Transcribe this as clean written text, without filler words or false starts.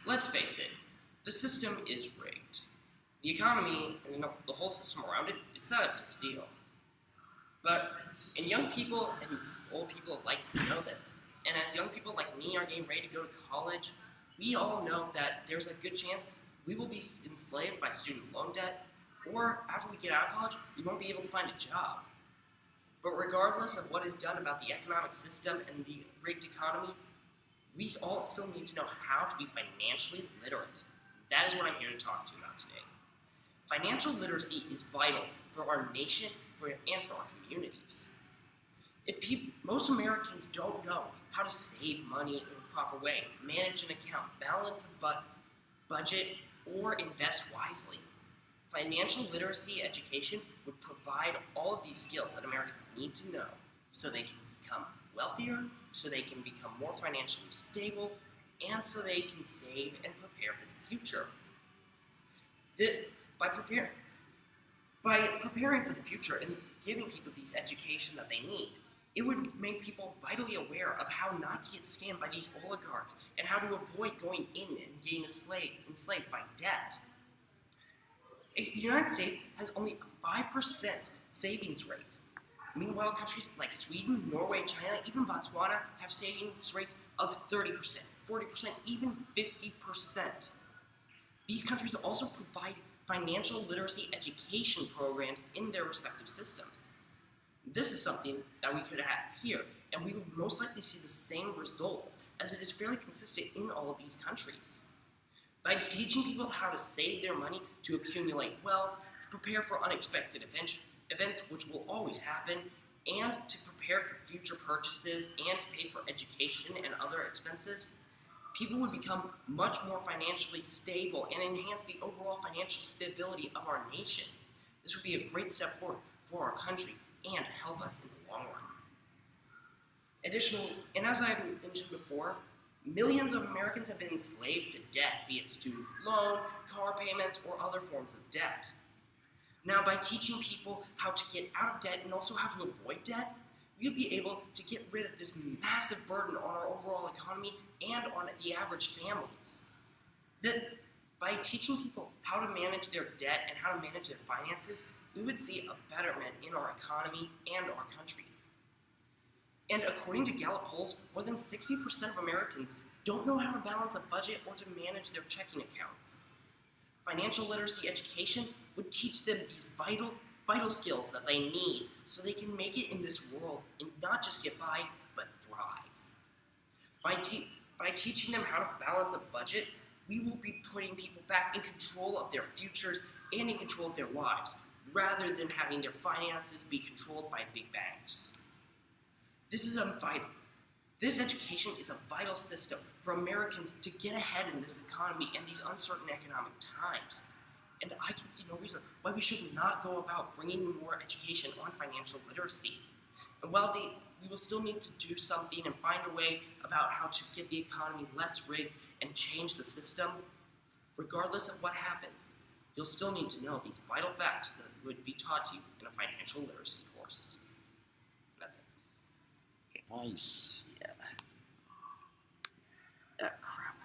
Let's face it, the system is rigged. The economy and the whole system around it is set up to steal. And young people and old people alike know this. And as young people like me are getting ready to go to college, we all know that there's a good chance we will be enslaved by student loan debt, or after we get out of college, we won't be able to find a job. But regardless of what is done about the economic system and the rigged economy, we all still need to know how to be financially literate. That is what I'm here to talk to you about today. Financial literacy is vital for our nation and for our communities. Most Americans don't know how to save money in a proper way, manage an account, balance a budget, or invest wisely. Financial literacy education would provide all of these skills that Americans need to know so they can become wealthier, so they can become more financially stable, and so they can save and prepare for the future. By preparing for the future and giving people these education that they need, it would make people vitally aware of how not to get scammed by these oligarchs and how to avoid going in and getting enslaved by debt. The United States has only a 5% savings rate. Meanwhile, countries like Sweden, Norway, China, even Botswana have savings rates of 30%, 40%, even 50%. These countries also provide financial literacy education programs in their respective systems. This is something that we could have here, and we would most likely see the same results, as it is fairly consistent in all of these countries. By teaching people how to save their money to accumulate wealth, to prepare for unexpected events which will always happen, and to prepare for future purchases and to pay for education and other expenses, people would become much more financially stable and enhance the overall financial stability of our nation. This would be a great step forward for our country and help us in the long run. Additionally, and as I mentioned before, millions of Americans have been enslaved to debt, be it student loan, car payments, or other forms of debt. Now, by teaching people how to get out of debt and also how to avoid debt, we'll be able to get rid of this massive burden on our overall economy and on the average families. By teaching people how to manage their debt and how to manage their finances, we would see a betterment in our economy and our country. And according to Gallup polls, more than 60% of Americans don't know how to balance a budget or to manage their checking accounts. Financial literacy education would teach them these vital skills that they need so they can make it in this world and not just get by, but thrive. By teaching them how to balance a budget, we will be putting people back in control of their futures and in control of their lives, rather than having their finances be controlled by big banks. This education is a vital system for Americans to get ahead in this economy and these uncertain economic times. And I can see no reason why we should not go about bringing more education on financial literacy. And while we will still need to do something and find a way about how to get the economy less rigged and change the system, regardless of what happens, you'll still need to know these vital facts that would be taught to you in a financial literacy course. That's it. Nice. Yeah. Ah, crap.